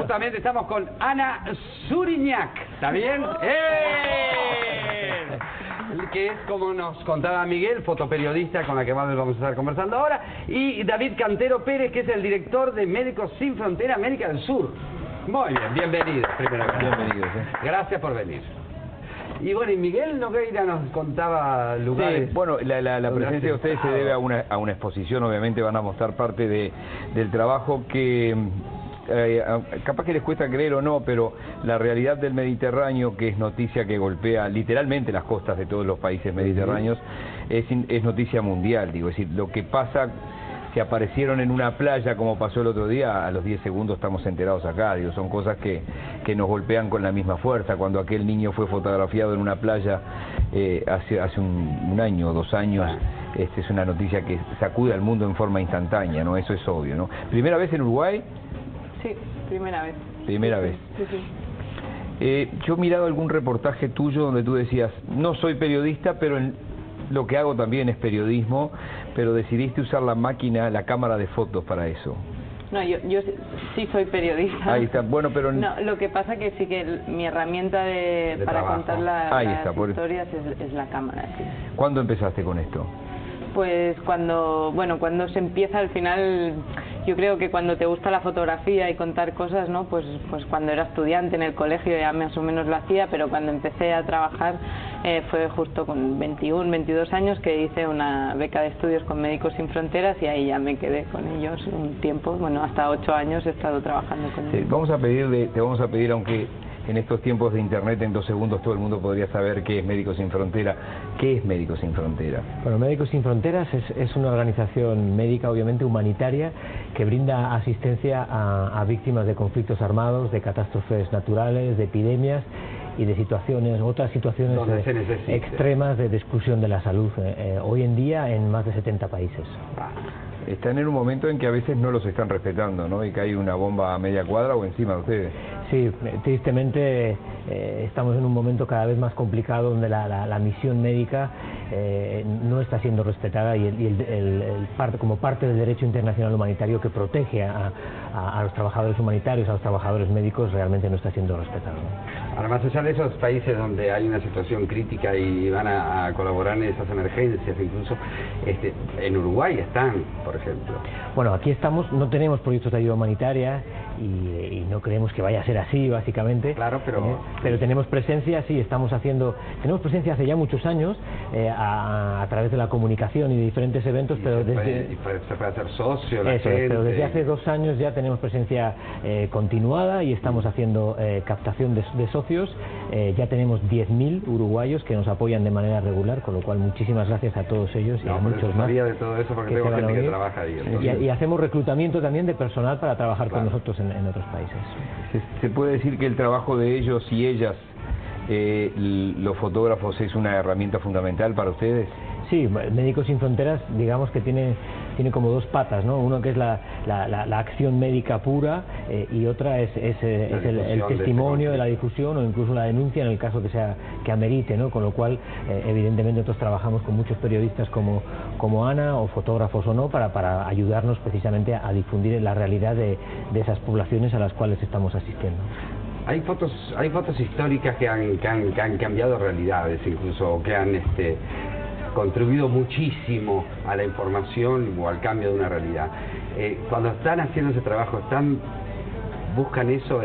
justamente estamos con Ana Zuriñak, ¿está bien? Que es, como nos contaba Miguel, fotoperiodista con la que más vamos a estar conversando ahora, y David Cantero Pérez, que es el director de Médicos Sin Frontera América del Sur. Muy bien, bienvenidos, primero que nada. Bienvenidos. Gracias por venir. Y bueno, y Miguel Nogueira nos contaba lugares... Sí, bueno, la presencia de ustedes se debe a una exposición, obviamente van a mostrar parte del trabajo que... capaz que les cuesta creer o no, pero la realidad del Mediterráneo, que es noticia que golpea literalmente las costas de todos los países mediterráneos, es noticia mundial, digo, es decir, lo que pasa, si aparecieron en una playa como pasó el otro día, a los 10 segundos estamos enterados acá, digo, son cosas que nos golpean con la misma fuerza. Cuando aquel niño fue fotografiado en una playa hace un año o 2 años, es una noticia que sacude al mundo en forma instantánea, ¿no? Eso es obvio, ¿no? ¿Primera vez en Uruguay? Sí, primera vez. Primera vez. Sí. Yo he mirado algún reportaje tuyo donde tú decías, no soy periodista, pero lo que hago también es periodismo, pero decidiste usar la cámara de fotos para eso. No, yo sí soy periodista. Ahí está, bueno, pero... No, lo que pasa que sí que mi herramienta para contar las historias es la cámara. Sí. ¿Cuándo empezaste con esto? Pues cuando se empieza, al final, yo creo que cuando te gusta la fotografía y contar cosas, ¿no? Pues cuando era estudiante en el colegio ya más o menos lo hacía, pero cuando empecé a trabajar fue justo con 21, 22 años que hice una beca de estudios con Médicos Sin Fronteras y ahí ya me quedé con ellos un tiempo, bueno, hasta 8 años he estado trabajando con ellos. Te vamos a pedir, aunque en estos tiempos de internet en 2 segundos todo el mundo podría saber qué es Médicos Sin Frontera. ¿Qué es Médicos Sin Frontera? Bueno, Médicos Sin Fronteras es una organización médica, obviamente humanitaria, que brinda asistencia a víctimas de conflictos armados, de catástrofes naturales, de epidemias y de otras situaciones extremas de exclusión de la salud, hoy en día en más de 70 países. Están en un momento en que a veces no los están respetando, ¿no? Y que hay una bomba a media cuadra o encima de ustedes. Sí, tristemente estamos en un momento cada vez más complicado donde la misión médica no está siendo respetada y como parte del derecho internacional humanitario que protege a los trabajadores humanitarios, a los trabajadores médicos, realmente no está siendo respetado. Ahora, más allá de esos países donde hay una situación crítica y van a colaborar en esas emergencias, incluso en Uruguay están, por ejemplo. Bueno, aquí estamos, no tenemos proyectos de ayuda humanitaria y no creemos que vaya a ser así, básicamente. Claro, pero tenemos presencia, sí, tenemos presencia hace ya muchos años a través de la comunicación y de diferentes eventos, pero se puede hacer socio, pero desde hace 2 años ya tenemos presencia continuada y estamos haciendo captación de socios. Ya tenemos 10.000 uruguayos que nos apoyan de manera regular, con lo cual muchísimas gracias a todos ellos y a muchos más. De todo eso porque tengo gente que trabaja ahí. Y hacemos reclutamiento también de personal para trabajar con nosotros en otros países. ¿Se puede decir que el trabajo de ellos y ellas, los fotógrafos, es una herramienta fundamental para ustedes? Sí, Médicos Sin Fronteras, digamos que tiene como 2 patas, ¿no? Uno que es la acción médica pura y otra es el testimonio de la difusión o incluso la denuncia en el caso que amerite, ¿no? Con lo cual, evidentemente, nosotros trabajamos con muchos periodistas como Ana, o fotógrafos o no, para ayudarnos precisamente a difundir la realidad de esas poblaciones a las cuales estamos asistiendo. Hay fotos históricas que han cambiado realidades, incluso que han contribuido muchísimo a la información o al cambio de una realidad. Cuando están haciendo ese trabajo, buscan eso,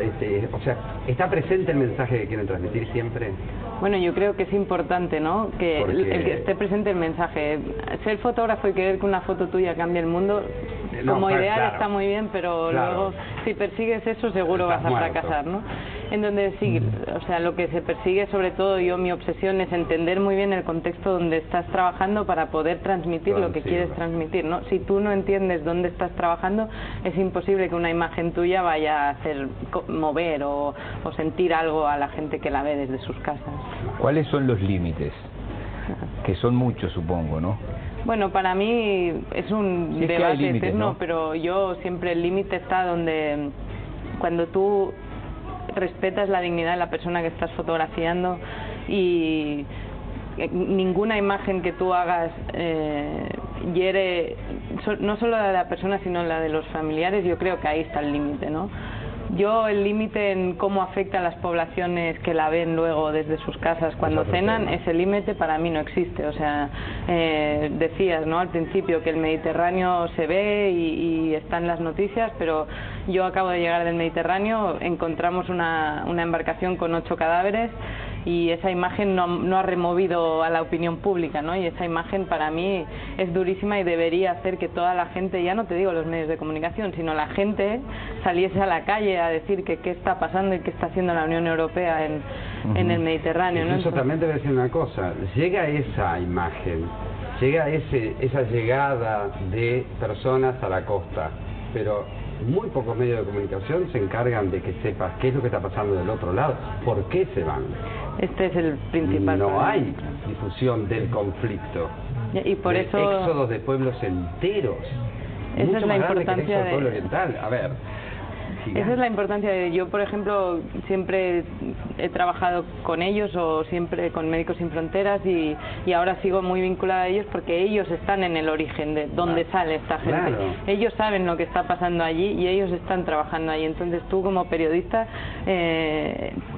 o sea, ¿está presente el mensaje que quieren transmitir siempre? Bueno, yo creo que es importante, ¿no? Que el que esté presente el mensaje. Ser fotógrafo y querer que una foto tuya cambie el mundo, como ideal está muy bien, pero luego si persigues eso seguro vas a fracasar, ¿no? En donde sí, o sea, lo que se persigue, sobre todo mi obsesión es entender muy bien el contexto donde estás trabajando para poder transmitir lo que quieres transmitir, ¿no? Si tú no entiendes dónde estás trabajando, es imposible que una imagen tuya vaya a hacer mover o sentir algo a la gente que la ve desde sus casas. ¿Cuáles son los límites? Que son muchos, supongo, ¿no? Bueno, para mí es un debate eterno, ¿no? Pero yo siempre el límite está cuando tú respetas la dignidad de la persona que estás fotografiando y ninguna imagen que tú hagas hiere no solo la de la persona sino la de los familiares. Yo creo que ahí está el límite, ¿no? Yo el límite en cómo afecta a las poblaciones que la ven luego desde sus casas cuando cenan, ese límite para mí no existe. O sea, decías, ¿no?, al principio que el Mediterráneo se ve y está en las noticias, pero yo acabo de llegar del Mediterráneo, encontramos una embarcación con 8 cadáveres y esa imagen no ha removido a la opinión pública, ¿no? Y esa imagen para mí es durísima y debería hacer que toda la gente, ya no te digo los medios de comunicación, sino la gente saliese a la calle a decir que qué está pasando y qué está haciendo la Unión Europea en el Mediterráneo, ¿no? Eso también debe decir una cosa, llega esa imagen, llega esa llegada de personas a la costa, pero muy pocos medios de comunicación se encargan de que sepas qué es lo que está pasando del otro lado, por qué se van. Este es el principal no problema. Hay difusión del conflicto, y por eso éxodos de pueblos enteros. Esa es la importancia del pueblo oriental. A ver, esa es la importancia de... Yo, por ejemplo, siempre he trabajado con ellos o siempre con Médicos Sin Fronteras y ahora sigo muy vinculada a ellos porque ellos están en el origen de donde sale esta gente. Claro. Ellos saben lo que está pasando allí y ellos están trabajando allí. Entonces tú como periodista,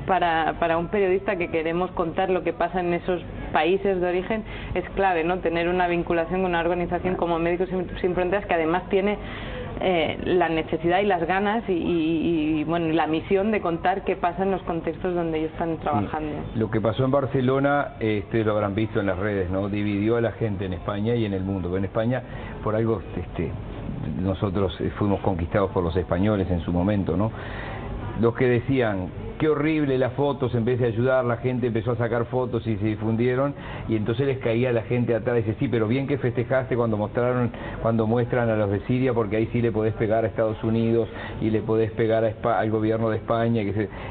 para un periodista que queremos contar lo que pasa en esos países de origen, es clave, ¿no?, tener una vinculación con una organización como Médicos Sin Fronteras, que además tiene la necesidad y las ganas y bueno, la misión de contar qué pasa en los contextos donde ellos están trabajando. Lo que pasó en Barcelona, lo habrán visto en las redes, ¿no?, dividió a la gente en España y en el mundo. En España, por algo, nosotros fuimos conquistados por los españoles en su momento, ¿no? Los que decían qué horrible las fotos, en vez de ayudar, la gente empezó a sacar fotos y se difundieron, y entonces les caía a la gente atrás y dice, sí, pero bien que festejaste cuando muestran a los de Siria, porque ahí sí le podés pegar a Estados Unidos y le podés pegar al gobierno de España,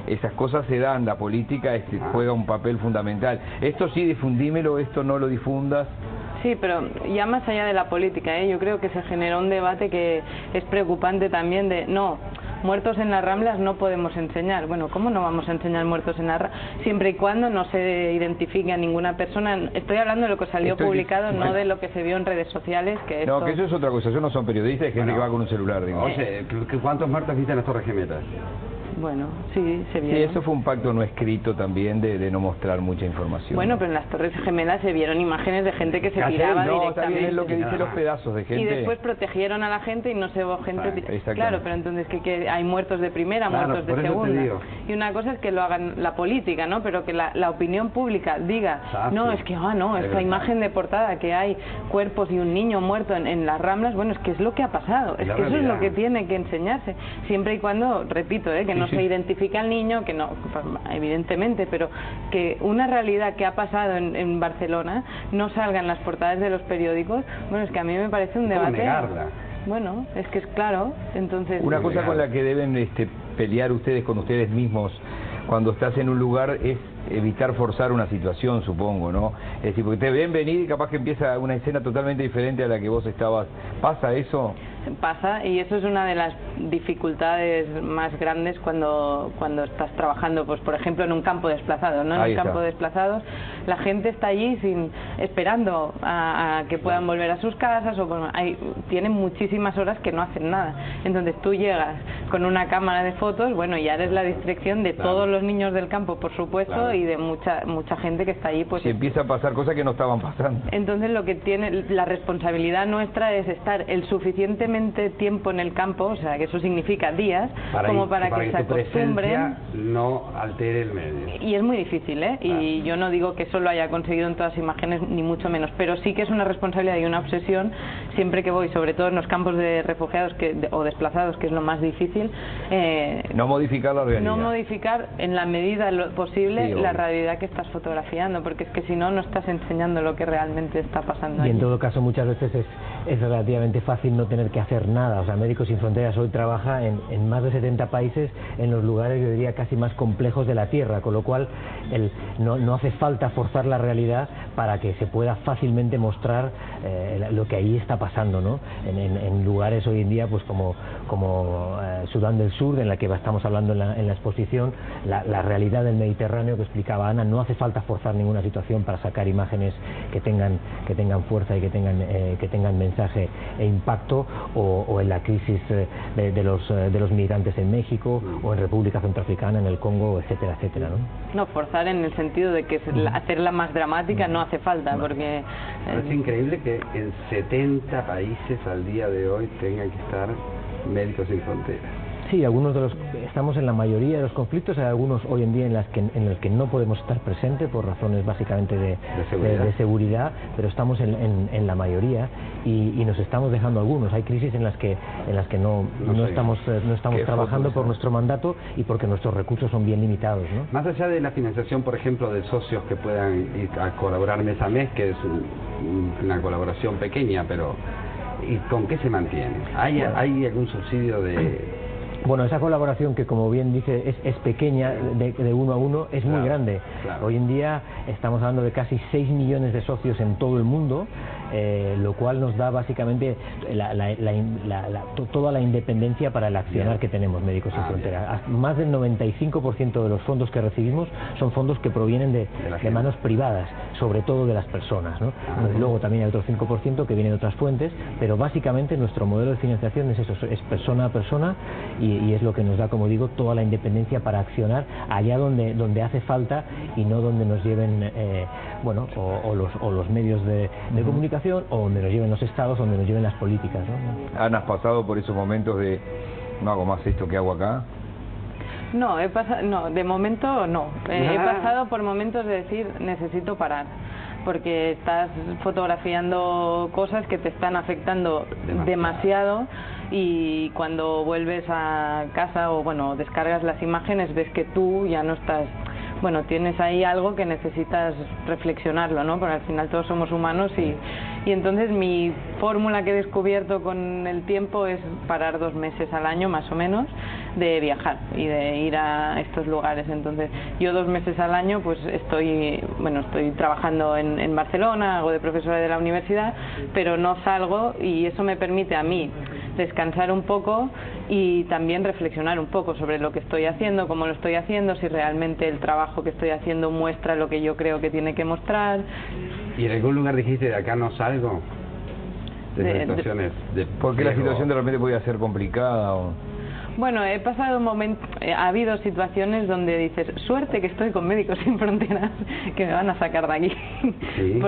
esas cosas se dan, la política juega un papel fundamental. Esto sí, difundímelo, esto no lo difundas. Sí, pero ya más allá de la política, yo creo que se generó un debate que es preocupante también de, no, muertos en las Ramblas no podemos enseñar. Bueno, ¿cómo no vamos a enseñar muertos en las Ramblas? Siempre y cuando no se identifique a ninguna persona. Estoy hablando de lo que salió publicado, no de lo que se vio en redes sociales. Que no, que eso es otra cosa. Yo no son periodistas, hay gente que va con un celular, digo. Oye, ¿cuántos muertos viste en las Torres Gemelas? Bueno, sí, se vieron. Sí, eso fue un pacto no escrito también de no mostrar mucha información. Bueno, pero en las Torres Gemelas se vieron imágenes de gente que se tiraba directamente. También es lo que dicen los pedazos de gente. Y después protegieron a la gente y no se vio gente... Claro, pero entonces que hay muertos de primera, muertos de segunda. Y una cosa es que lo hagan la política, ¿no? Pero que la opinión pública diga, no, es que, esta imagen de portada que hay cuerpos y un niño muerto en las Ramblas, bueno, es que es lo que ha pasado. Es que eso es lo que tiene que enseñarse. Siempre y cuando, repito, que no se identifique al niño, que no, evidentemente, pero que una realidad que ha pasado en Barcelona no salga en las portadas de los periódicos, bueno, es que a mí me parece un debate... negarla. Bueno, es que es claro, entonces... Una cosa con la que deben pelear ustedes con ustedes mismos cuando estás en un lugar es evitar forzar una situación, supongo, ¿no? Es decir, porque te ven venir y capaz que empieza una escena totalmente diferente a la que vos estabas. ¿Pasa eso? Pasa, y eso es una de las dificultades más grandes cuando estás trabajando, pues por ejemplo en un campo de desplazados, ¿no? En un campo de desplazados la gente está allí esperando a que puedan volver a sus casas, o tienen muchísimas horas que no hacen nada. Entonces tú llegas con una cámara de fotos, bueno, ya eres la distracción de todos los niños del campo, por supuesto, y de mucha gente que está allí, pues... Si empieza a pasar cosas que no estaban pasando. Entonces lo que tiene la responsabilidad nuestra es estar el suficiente tiempo en el campo, o sea, que eso significa días, como para que se acostumbren, no altere el medio. Y es muy difícil, y yo no digo que eso lo haya conseguido en todas las imágenes, ni mucho menos, pero sí que es una responsabilidad y una obsesión siempre que voy, sobre todo en los campos de refugiados o desplazados, que es lo más difícil. No modificar la realidad. No modificar en la medida posible la realidad que estás fotografiando, porque es que si no, no estás enseñando lo que realmente está pasando. Y en todo caso, muchas veces es relativamente fácil no tener que hacer nada. O sea, Médicos Sin Fronteras hoy trabaja en más de 70 países, en los lugares, yo diría, casi más complejos de la Tierra, con lo cual no hace falta forzar la realidad para que se pueda fácilmente mostrar lo que ahí está pasando, ¿no? En lugares hoy en día, pues como Sudán del Sur, en la que estamos hablando en la exposición, la realidad del Mediterráneo que explicaba Ana, no hace falta forzar ninguna situación para sacar imágenes que tengan fuerza y que tengan mensaje. mensaje e impacto, o en la crisis de los migrantes en México, o en República Centroafricana, en el Congo, etcétera, etcétera, ¿no? No, forzar en el sentido de que hacerla más dramática no hace falta, porque... Es increíble que en 70 países al día de hoy tengan que estar Médicos Sin Fronteras. Sí, estamos en la mayoría de los conflictos. Hay algunos hoy en día en los que no podemos estar presentes por razones básicamente de seguridad, pero estamos en la mayoría y nos estamos dejando algunos. Hay crisis en las que no estamos trabajando por nuestro mandato y porque nuestros recursos son bien limitados, ¿no? Más allá de la financiación, por ejemplo, de socios que puedan ir a colaborar mes a mes, que es una colaboración pequeña, pero ¿y con qué se mantiene? ¿Hay algún subsidio de...? Bueno, esa colaboración, que como bien dice es pequeña, de uno a uno, es muy grande. Claro. Hoy en día estamos hablando de casi 6 millones de socios en todo el mundo, lo cual nos da básicamente toda la independencia para el accionar que tenemos Médicos Sin Fronteras. Más del 95% de los fondos que recibimos son fondos que provienen de manos privadas, sobre todo de las personas, ¿no? Luego también hay otro 5% que viene de otras fuentes, pero básicamente nuestro modelo de financiación es eso, es persona a persona, y es lo que nos da, como digo, toda la independencia para accionar allá donde hace falta, y no donde nos lleven o los medios de comunicación, o donde nos lleven los estados, donde nos lleven las políticas, ¿no? ¿Han pasado por esos momentos de no hago más esto que hago acá? No, de momento no. He pasado por momentos de decir necesito parar, porque estás fotografiando cosas que te están afectando demasiado, y cuando vuelves a casa o descargas las imágenes, ves que tú ya no estás... tienes ahí algo que necesitas reflexionarlo, ¿no? Porque al final todos somos humanos, y entonces mi fórmula que he descubierto con el tiempo es parar 2 meses al año, más o menos, de viajar y de ir a estos lugares. Entonces yo 2 meses al año pues estoy trabajando en Barcelona, hago de profesora de la universidad, pero no salgo, y eso me permite a mí descansar un poco y también reflexionar un poco sobre lo que estoy haciendo, cómo lo estoy haciendo, si realmente el trabajo que estoy haciendo muestra lo que yo creo que tiene que mostrar. ¿Y en algún lugar dijiste de acá no salgo? De situaciones de porque la situación de repente podía ser complicada o... Bueno, he pasado momentos, ha habido situaciones donde dices, suerte que estoy con Médicos Sin Fronteras, que me van a sacar de aquí. Sí.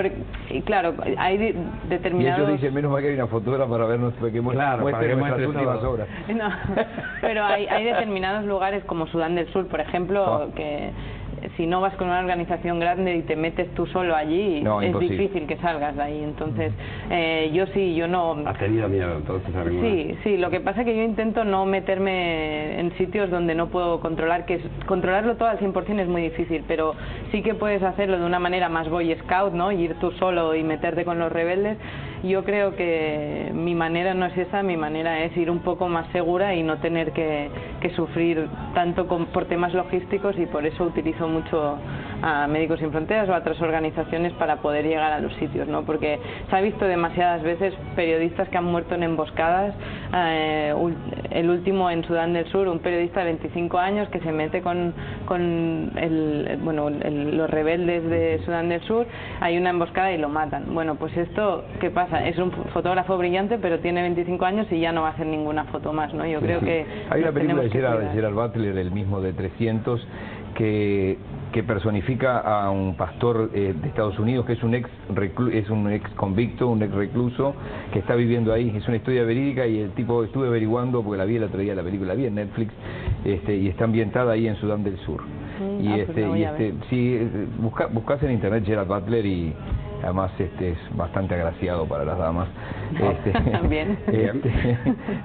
Y claro, hay determinados... Y ellos dicen, menos mal que hay una fotógrafa para vernos, que muestre nuestras últimas obras. No, pero hay determinados lugares como Sudán del Sur, por ejemplo, que... Si no vas con una organización grande y te metes tú solo allí, es difícil que salgas de ahí. Entonces, yo no... ¿Has tenido miedo entonces? Sí, lo que pasa es que yo intento no meterme en sitios donde no puedo controlar, controlarlo todo al 100% es muy difícil, pero sí que puedes hacerlo de una manera más Boy Scout, ¿no? Y ir tú solo y meterte con los rebeldes. Yo creo que mi manera no es esa, mi manera es ir un poco más segura y no tener que sufrir tanto por temas logísticos, y por eso utilizo mucho a Médicos Sin Fronteras o a otras organizaciones para poder llegar a los sitios, ¿no? Porque se ha visto demasiadas veces periodistas que han muerto en emboscadas. El último en Sudán del Sur, un periodista de 25 años que se mete con los rebeldes de Sudán del Sur, hay una emboscada y lo matan. Bueno, pues esto, ¿qué pasa? Es un fotógrafo brillante, pero tiene 25 años y ya no va a hacer ninguna foto más, ¿no? Yo creo que... Hay una película de Gerald Butler, el mismo de 300, que personifica a un pastor de Estados Unidos que es un ex convicto, un ex recluso que está viviendo ahí. Es una historia verídica, y el tipo, estuve averiguando porque la vi el otro día, la película la vi en Netflix, y está ambientada ahí en Sudán del Sur. Buscás en internet Gerald Butler, y además es bastante agraciado para las damas. También.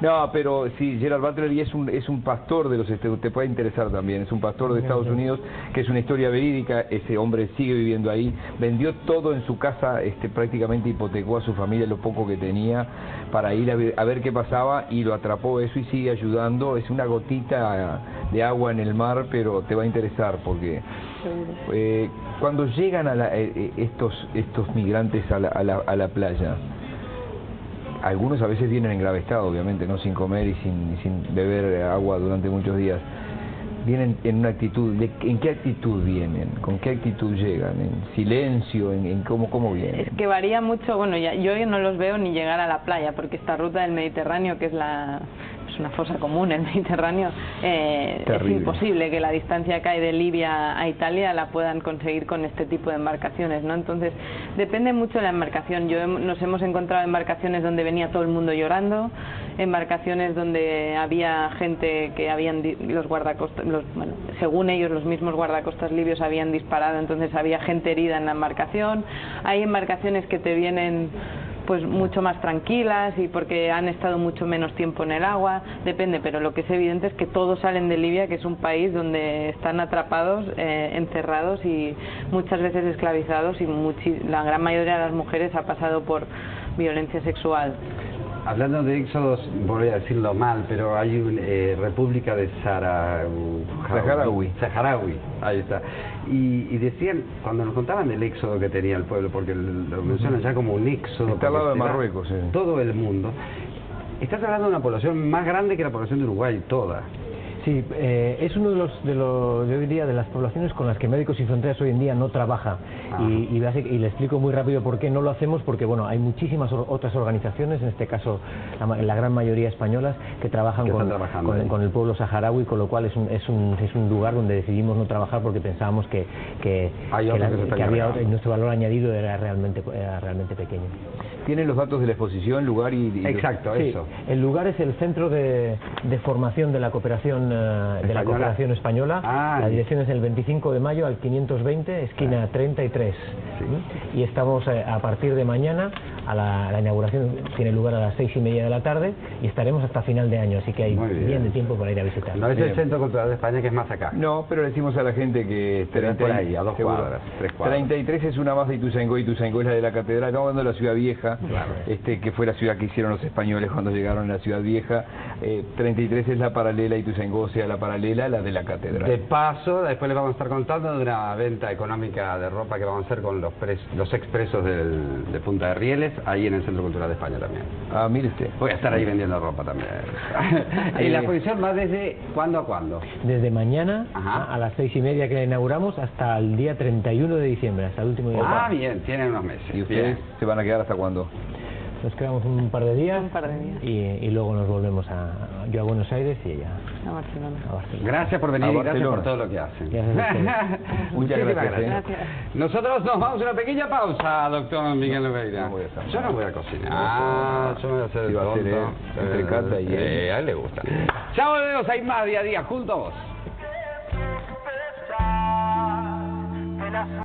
No, pero sí, Gerald Butler, y es un pastor de los te puede interesar también, es un pastor de Estados Unidos, que es una historia verídica. Ese hombre sigue viviendo ahí, vendió todo en su casa, prácticamente hipotecó a su familia lo poco que tenía para ir a ver qué pasaba, y lo atrapó eso, y sigue ayudando. Es una gotita de agua en el mar, pero te va a interesar, porque cuando llegan estos migrantes a la playa, algunos a veces vienen en grave estado, obviamente, no, sin comer y sin beber agua durante muchos días. vienen en una actitud, ¿en qué actitud vienen? ¿Con qué actitud llegan? ¿En silencio? ¿En cómo vienen? Es que varía mucho, bueno, yo no los veo ni llegar a la playa, porque esta ruta del Mediterráneo, que es una fosa común, el Mediterráneo, es imposible que la distancia que hay de Libia a Italia la puedan conseguir con este tipo de embarcaciones, ¿no? Entonces, depende mucho de la embarcación. Nos hemos encontrado embarcaciones donde venía todo el mundo llorando, embarcaciones donde había gente que los guardacostas, bueno, según ellos, los mismos guardacostas libios habían disparado, entonces había gente herida en la embarcación. Hay embarcaciones que te vienen pues mucho más tranquilas y porque han estado mucho menos tiempo en el agua, depende, pero lo que es evidente es que todos salen de Libia, que es un país donde están atrapados, encerrados y muchas veces esclavizados, y la gran mayoría de las mujeres ha pasado por violencia sexual. Hablando de éxodos, voy a decirlo mal, pero hay una República de Saharaui, ahí está. Y decían, cuando nos contaban del éxodo que tenía el pueblo, porque lo mencionan ya como un éxodo. Está al lado de Marruecos, sí. Todo el mundo. Estás hablando de una población más grande que la población de Uruguay toda. Sí, es uno yo diría, de las poblaciones con las que Médicos Sin Fronteras hoy en día no trabaja. Y le explico muy rápido por qué no lo hacemos, porque bueno, hay muchísimas otras organizaciones, en este caso la gran mayoría españolas, que trabajan con el pueblo saharaui, con lo cual es un lugar donde decidimos no trabajar porque pensábamos que nuestro valor añadido era realmente pequeño. ¿Tienen los datos de la exposición, lugar y Exacto, sí, eso. El lugar es el Centro de Formación de la Cooperación Española. La dirección es el 25 de mayo al 520, esquina 33. Sí. Y estamos a partir de mañana, la inauguración tiene lugar a las 6:30 de la tarde y estaremos hasta final de año, así que hay bien de tiempo para ir a visitar. No es el Centro Cultural de España, que es más acá. No, pero le decimos a la gente que por ahí, a 2 cuadras, 3 cuadras. 33 es una más de Ituzaingó, y Ituzaingó es la de la catedral. Estamos hablando de la ciudad vieja, claro. Que fue la ciudad que hicieron los españoles cuando llegaron a la ciudad vieja. 33 es la paralela, Ituzaingó, o sea, la paralela, la de la catedral. De paso, después les vamos a estar contando de una venta económica de ropa que vamos a hacer con los expresos de Punta de Rieles, ahí en el Centro Cultural de España también. Ah, mire usted. Voy a estar ahí vendiendo ropa también. ¿Y la exposición va desde cuándo a cuándo? Desde mañana a las 6:30 que la inauguramos hasta el día 31 de diciembre, hasta el último día. Ah, bien, tienen unos meses. ¿Y ustedes se van a quedar hasta cuándo? Nos quedamos un par de días. Y luego nos volvemos yo a Buenos Aires y ella a Barcelona. Gracias por venir y gracias por todo lo que hacen. Muchas gracias. Nosotros nos vamos a una pequeña pausa, doctor Miguel Lobeira. Yo no voy a cocinar. Yo me voy a hacer el tonto. Entre Cata y él. A él le gusta. Ya volvemos, hay más día a día junto a vos.